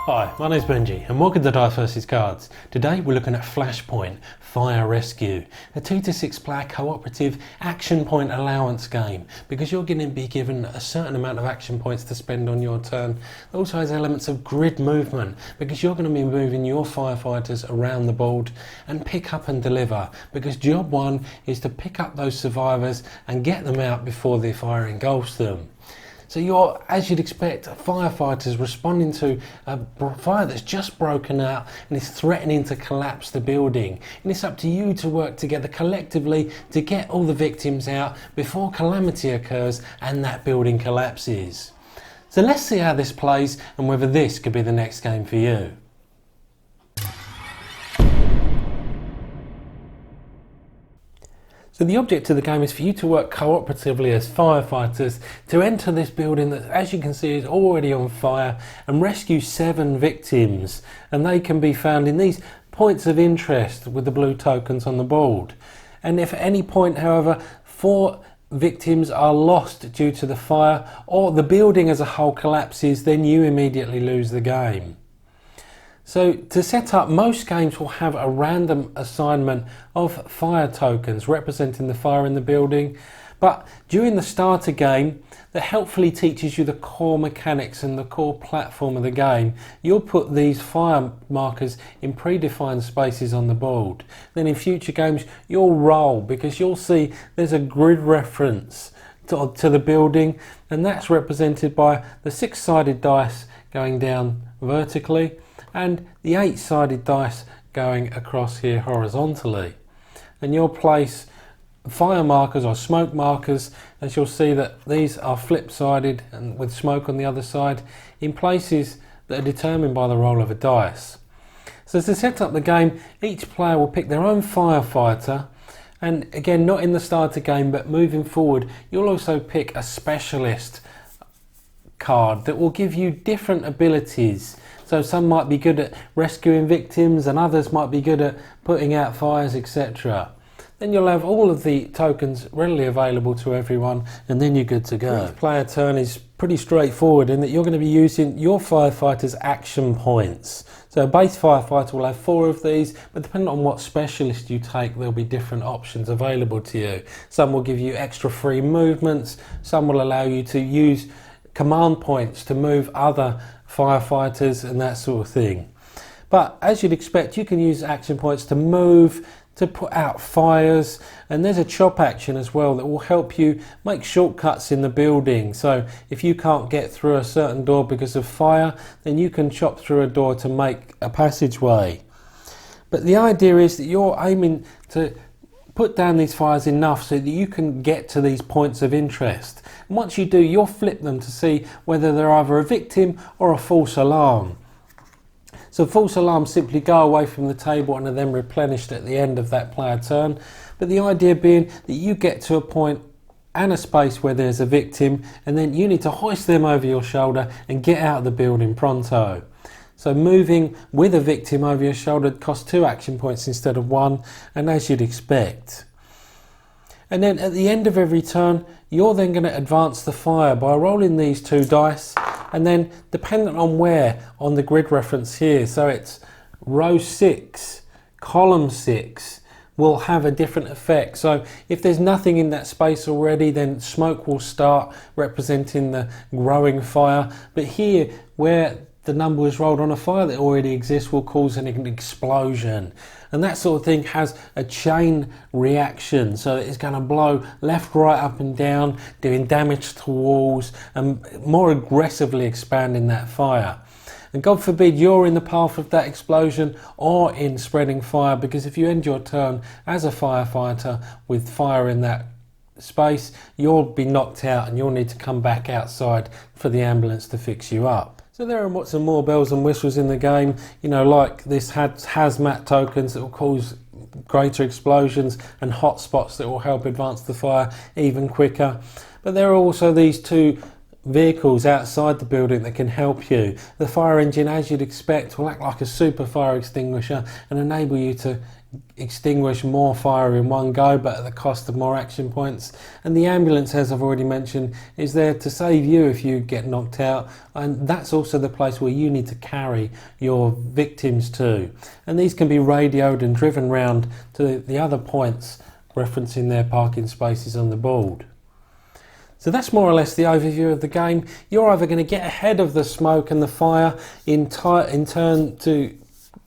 Hi, my name's Benji and welcome to Dice vs Cards. Today we're looking at Flashpoint Fire Rescue, a 2 to 6 player cooperative action point allowance game, because you're going to be given a certain amount of action points to spend on your turn. It also has elements of grid movement, because you're going to be moving your firefighters around the board and pick up and deliver, because job one is to pick up those survivors and get them out before the fire engulfs them. So you're, as you'd expect, firefighters responding to a fire that's just broken out and is threatening to collapse the building. And it's up to you to work together collectively to get all the victims out before calamity occurs and that building collapses. So let's see how this plays and whether this could be the next game for you. So the object of the game is for you to work cooperatively as firefighters to enter this building that, as you can see, is already on fire and rescue 7 victims. And they can be found in these points of interest with the blue tokens on the board. And if at any point, however, 4 victims are lost due to the fire or the building as a whole collapses, then you immediately lose the game. So to set up, most games will have a random assignment of fire tokens representing the fire in the building, but during the starter game that helpfully teaches you the core mechanics and the core platform of the game, you'll put these fire markers in predefined spaces on the board. Then in future games you'll roll, because you'll see there's a grid reference to the building, and that's represented by the 6-sided dice going down vertically and the 8-sided dice going across here horizontally. And you'll place fire markers or smoke markers, as you'll see that these are flip-sided and with smoke on the other side, in places that are determined by the roll of a dice. So to set up the game, each player will pick their own firefighter, and again, not in the starter game, but moving forward, you'll also pick a specialist card that will give you different abilities. So some might be good at rescuing victims and others might be good at putting out fires, etc. Then you'll have all of the tokens readily available to everyone, and then you're good to go. Each player turn is pretty straightforward in that you're going to be using your firefighter's action points. So a base firefighter will have 4 of these, but depending on what specialist you take, there'll be different options available to you. Some will give you extra free movements, some will allow you to use command points to move other firefighters and that sort of thing. But as you'd expect, you can use action points to move, to put out fires, and there's a chop action as well that will help you make shortcuts in the building. So if you can't get through a certain door because of fire, then you can chop through a door to make a passageway. But the idea is that you're aiming to put down these fires enough so that you can get to these points of interest. And once you do, you'll flip them to see whether they're either a victim or a false alarm. So false alarms simply go away from the table and are then replenished at the end of that player turn. But the idea being that you get to a point and a space where there's a victim, and then you need to hoist them over your shoulder and get out of the building pronto. So moving with a victim over your shoulder costs 2 action points instead of 1, and as you'd expect. And then at the end of every turn, you're then going to advance the fire by rolling these 2 dice, and then dependent on where on the grid reference here, so it's row 6, column 6, will have a different effect. So if there's nothing in that space already, then smoke will start representing the growing fire. But here, where the number is rolled on a fire that already exists, will cause an explosion. And that sort of thing has a chain reaction, so it's going to blow left, right, up and down, doing damage to walls and more aggressively expanding that fire. And God forbid you're in the path of that explosion or in spreading fire, because if you end your turn as a firefighter with fire in that space, you'll be knocked out and you'll need to come back outside for the ambulance to fix you up. So there are some more bells and whistles in the game, you know, like this hazmat tokens that will cause greater explosions and hot spots that will help advance the fire even quicker. But there are also these 2 vehicles outside the building that can help you. The fire engine, as you'd expect, will act like a super fire extinguisher and enable you to extinguish more fire in one go, but at the cost of more action points. And the ambulance, as I've already mentioned, is there to save you if you get knocked out, and that's also the place where you need to carry your victims to. And these can be radioed and driven round to the other points referencing their parking spaces on the board. So that's more or less the overview of the game. You're either going to get ahead of the smoke and the fire in turn to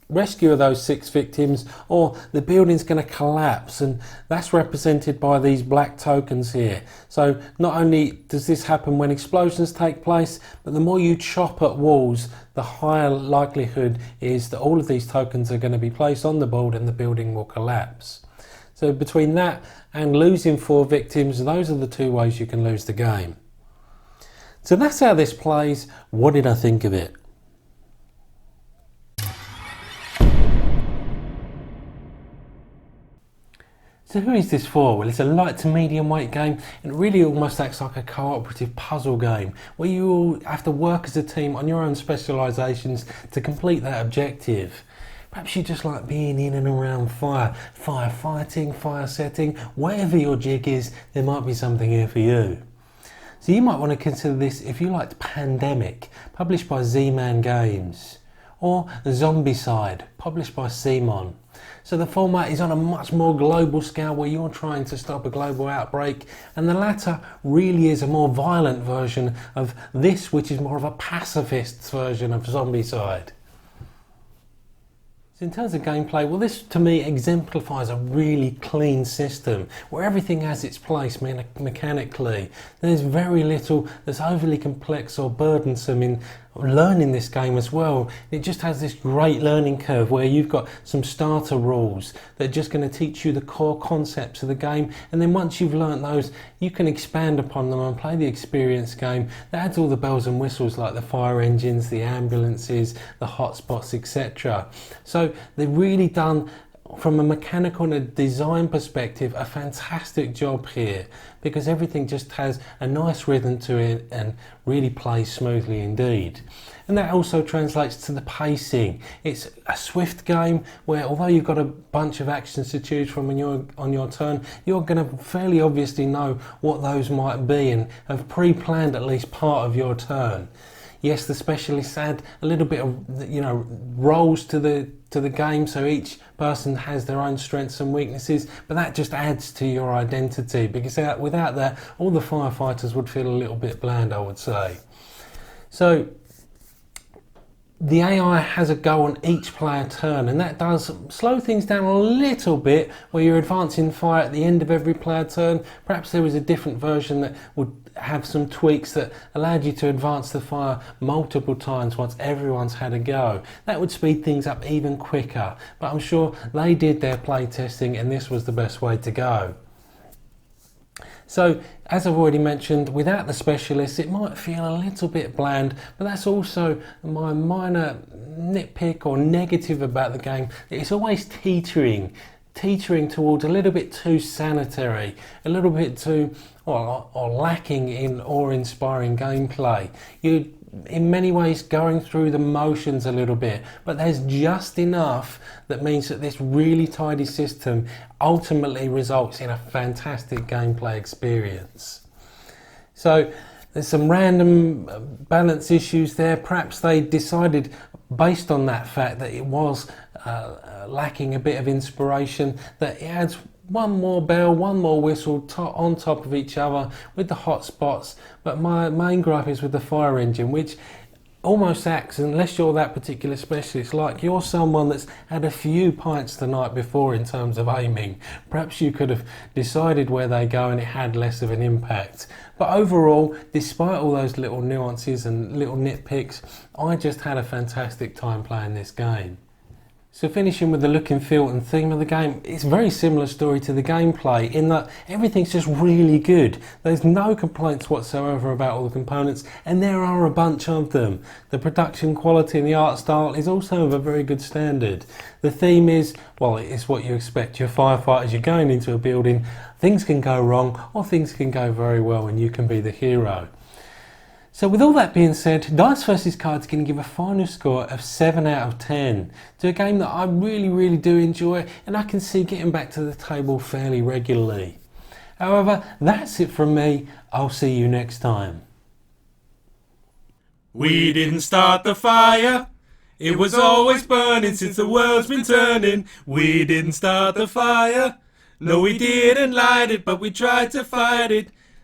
rescue those 6 victims, or the building's going to collapse, and that's represented by these black tokens here. So not only does this happen when explosions take place, but the more you chop at walls, the higher likelihood is that all of these tokens are going to be placed on the board and the building will collapse. So between that and losing 4 victims, those are the 2 ways you can lose the game. So that's how this plays. What did I think of it? So who is this for? Well, it's a light to medium weight game, and it really almost acts like a cooperative puzzle game where you all have to work as a team on your own specialisations to complete that objective. Perhaps you just like being in and around firefighting, fire setting, whatever your jig is, there might be something here for you. So you might want to consider this if you liked Pandemic, published by Z-Man Games, or Zombicide, published by Simon. So the format is on a much more global scale where you're trying to stop a global outbreak, and the latter really is a more violent version of this, which is more of a pacifist version of Zombicide. So in terms of gameplay, well, this to me exemplifies a really clean system where everything has its place mechanically. There's very little that's overly complex or burdensome in learning this game as well. It just has this great learning curve where you've got some starter rules that are just going to teach you the core concepts of the game, and then once you've learnt those, you can expand upon them and play the experience game that adds all the bells and whistles like the fire engines, the ambulances, the hotspots, etc. So they've really done, from a mechanical and a design perspective, a fantastic job here, because everything just has a nice rhythm to it and really plays smoothly indeed. And that also translates to the pacing. It's a swift game where, although you've got a bunch of actions to choose from on your turn, you're going to fairly obviously know what those might be and have pre-planned at least part of your turn. Yes, the specialists add a little bit of, roles to the game, so each person has their own strengths and weaknesses, but that just adds to your identity, because without that, all the firefighters would feel a little bit bland, I would say. So the AI has a go on each player turn, and that does slow things down a little bit where you're advancing fire at the end of every player turn. Perhaps there was a different version that would have some tweaks that allowed you to advance the fire multiple times once everyone's had a go. That would speed things up even quicker, but I'm sure they did their play testing and this was the best way to go. So, as I've already mentioned, without the specialists it might feel a little bit bland, but that's also my minor nitpick or negative about the game. It's always teetering towards a little bit too sanitary, a little bit too, or lacking in awe-inspiring gameplay. You're in many ways going through the motions a little bit, but there's just enough that means that this really tidy system ultimately results in a fantastic gameplay experience. So there's some random balance issues there. Perhaps they decided, based on that fact that it was lacking a bit of inspiration, that it adds one more bell, one more whistle on top of each other with the hot spots. But my main gripe is with the fire engine, which almost acts, unless you're that particular specialist, like you're someone that's had a few pints the night before in terms of aiming. Perhaps you could have decided where they go and it had less of an impact. But overall, despite all those little nuances and little nitpicks, I just had a fantastic time playing this game. So finishing with the look and feel and theme of the game, it's a very similar story to the gameplay in that everything's just really good. There's no complaints whatsoever about all the components, and there are a bunch of them. The production quality and the art style is also of a very good standard. The theme is, well, it's what you expect. You're firefighters, you're going into a building, things can go wrong or things can go very well and you can be the hero. So with all that being said, Dice vs Cards can give a final score of 7 out of 10 to a game that I really do enjoy and I can see getting back to the table fairly regularly. However, that's it from me. I'll see you next time. We didn't start the fire. It was always burning since the world's been turning. We didn't start the fire. No, we didn't light it, but we tried to fight it.